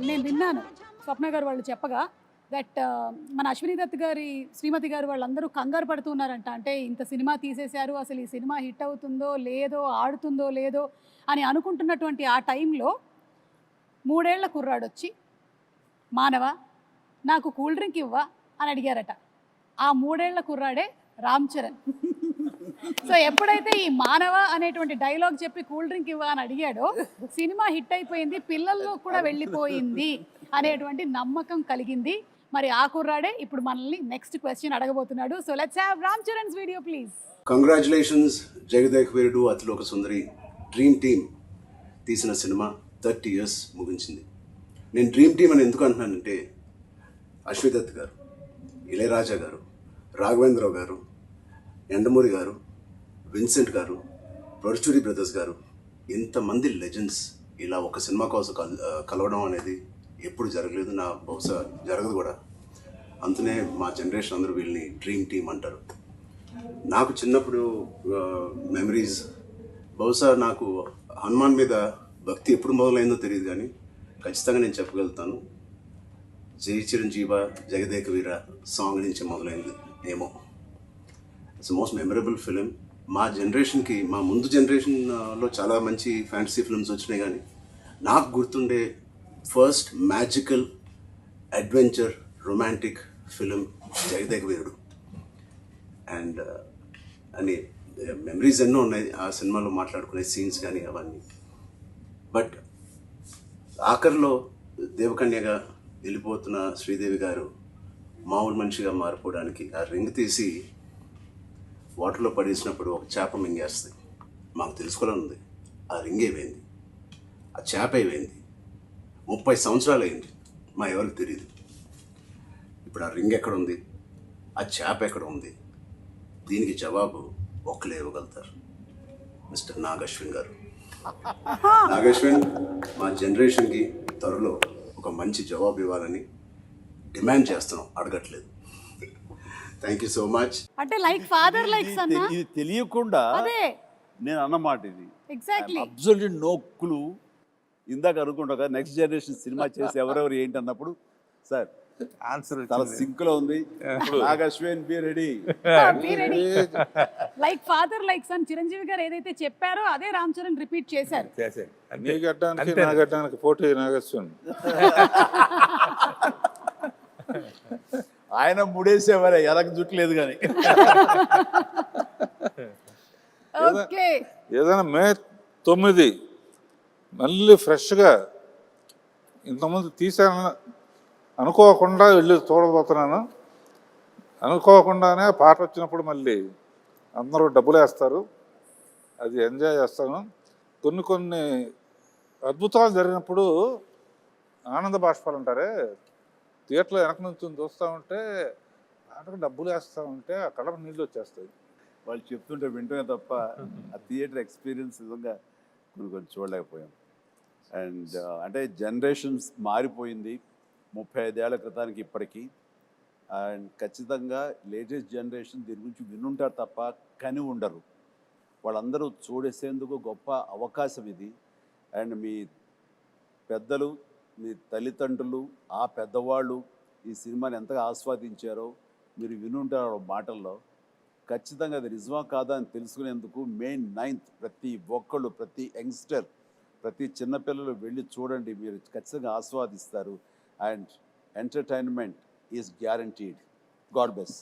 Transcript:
నేను విన్నాను స్వప్న గారు వాళ్ళు చెప్పగా దట్ మన అశ్విని దత్ గారి శ్రీమతి గారు వాళ్ళందరూ కంగారు పడుతున్నారంట. అంటే ఇంత సినిమా తీసేశారు, అసలు ఈ సినిమా హిట్ అవుతుందో లేదో, ఆడుతుందో లేదో అని అనుకుంటున్నటువంటి ఆ టైంలో 3 ఏళ్ల కుర్రాడొచ్చి మానవ నాకు కూల్ డ్రింక్ ఇవ్వా అని అడిగారట. ఆ 3 ఏళ్ల కుర్రాడే రామ్ చరణ్. సో ఎప్పుడైతే ఈ మానవ అనేటువంటి డైలాగ్ చెప్పి కూల్ డ్రింక్ ఇవ్వ అని అడిగాడో సినిమా హిట్ అయిపోయింది, పిల్లల్లో కూడా వెళ్ళిపోయింది అనేటువంటి నమ్మకం కలిగింది. మరి ఆ కుర్రాడే ఇప్పుడు మనల్ని నెక్స్ట్ క్వశ్చన్ అడగబోతున్నాడు. So let's have Ram Charan's video please. Congratulations Jagadeka Veerudu Athiloka Sundari dream team తీసిన సినిమా 30 years ముగించింది. నేను డ్రీమ్ టీమ్ అని ఎందుకు అంటున్నానంటే అశ్విని దత్ గారు, ఇళయరాజా గారు, రాఘవేంద్రరావు గారు, ఎండమూరి గారు, విన్సెంట్ గారు, పరుచూరి బ్రదర్స్ గారు, ఇంతమంది లెజెండ్స్ ఇలా ఒక సినిమా కోసం కలవడం అనేది ఎప్పుడు జరగలేదు, నా బహుశా జరగదు కూడా. అందునే మా జనరేషన్ అందరూ వీళ్ళని డ్రీమ్ టీమ్ అంటారు. నాకు చిన్నప్పుడు మెమరీస్, బహుశా నాకు హనుమాన్ మీద భక్తి ఎప్పుడు మొదలైందో తెలియదు, కానీ ఖచ్చితంగా నేను చెప్పగలుగుతాను జై చిరంజీవ జగదేక వీర సాంగ్ నుంచి మొదలైంది ఏమో. It's most memorable film. మా జనరేషన్కి, మా ముందు జనరేషన్లో చాలా మంచి ఫ్యాంటసీ ఫిల్మ్స్ వచ్చినాయి, కానీ నాకు గుర్తుండే first magical adventure romantic film Jagadeka Veerudu. And అని మెమరీస్ ఎన్నో ఉన్నాయి ఆ సినిమాలో, మాట్లాడుకునే సీన్స్ కానీ అవన్నీ. బట్ ఆఖరిలో దేవకన్యగా వెళ్ళిపోతున్న శ్రీదేవి గారు మామూలు మనిషిగా మారిపోవడానికి ఆ రింగ్ తీసి వాటర్లో పడేసినప్పుడు ఒక చేప మింగేస్తుంది. మాకు తెలుసుకోవాలని ఉంది, ఆ రింగ్ ఏమైంది, ఆ చేప ఏమైంది. 30 సంవత్సరాలు అయింది, మా ఎవరికి తెలియదు. ఇప్పుడు ఆ రింగ్ ఎక్కడ ఉంది, ఆ చేప ఎక్కడ ఉంది, దీనికి జవాబు ఒక్కలే ఇవ్వగలుగుతారు, మిస్టర్ నాగశ్విన్ గారు. నాగశ్విన్ మా జనరేషన్కి త్వరలో ఒక మంచి జవాబు ఇవ్వాలని డిమాండ్ చేస్తున్నాం, అడగట్లేదు. Thank you so much. అంటే లైక్ ఫాదర్ లైక్ సన్. ఇది తెలియకుండా అదే నేను అన్నమాట. ఇది ఎగ్జాక్ట్లీ అబ్సల్యూట్లీ నో క్లూ. ఇందాక అనుకుంటా నెక్స్ట్ జనరేషన్ సినిమా చేసి ఎవరెవరు ఏంటి అన్నప్పుడు సార్ ఆన్సర్ చాలా సింక్ లో ఉంది. Nagashwin be ready. Like father like son Chiranjeevi గారు ఏదైతే చెప్పారో అదే రామ్ చరణ్ రిపీట్ చేశారు. నీ గడ్డానికి నా గడ్డానికి పోటీ నాగేశ్వన్. ఆయన ముడేసేవారే, ఎలాగ జుట్లేదు కానీ. ఓకే, ఏదైనా మే 9 మళ్ళీ ఫ్రెష్గా ఇంతకుముందు తీసాను అనుకోకుండా వెళ్ళి చూడబోతున్నాను. అనుకోకుండానే పాట వచ్చినప్పుడు మళ్ళీ అందరూ డబ్బులు వేస్తారు, అది ఎంజాయ్ చేస్తాను. కొన్ని అద్భుతాలు జరిగినప్పుడు ఆనంద బాష్పాలు అంటారే, థియేటర్లో వెనక నుంచి చూస్తూ ఉంటే పాటకు డబ్బులు వేస్తూ ఉంటే ఆ కడప నీళ్ళు వచ్చేస్తాయి. వాళ్ళు చెప్తుంటే వింటమే తప్ప ఆ థియేటర్ ఎక్స్పీరియన్స్ నిజంగా కొన్ని చూడలేకపోయాం. అండ్ అంటే జనరేషన్స్ మారిపోయింది 35 ఏళ్ల క్రితానికి ఇప్పటికీ. అండ్ ఖచ్చితంగా లేటెస్ట్ జనరేషన్ దీని గురించి వినుంటారు తప్ప కని ఉండరు. వాళ్ళందరూ చూడేసేందుకు గొప్ప అవకాశం ఇది. అండ్ మీ పెద్దలు, మీ తల్లిదండ్రులు, ఆ పెద్దవాళ్ళు ఈ సినిమాని ఎంతగా ఆస్వాదించారో మీరు వినుంటారు మాటల్లో. ఖచ్చితంగా అది నిజమా కాదా అని తెలుసుకునేందుకు May 9th ప్రతి ఒక్కళ్ళు, ప్రతి యంగ్స్టర్, ప్రతి చిన్నపిల్లలు వెళ్ళి చూడండి, మీరు ఖచ్చితంగా ఆస్వాదిస్తారు. And entertainment is guaranteed. God bless.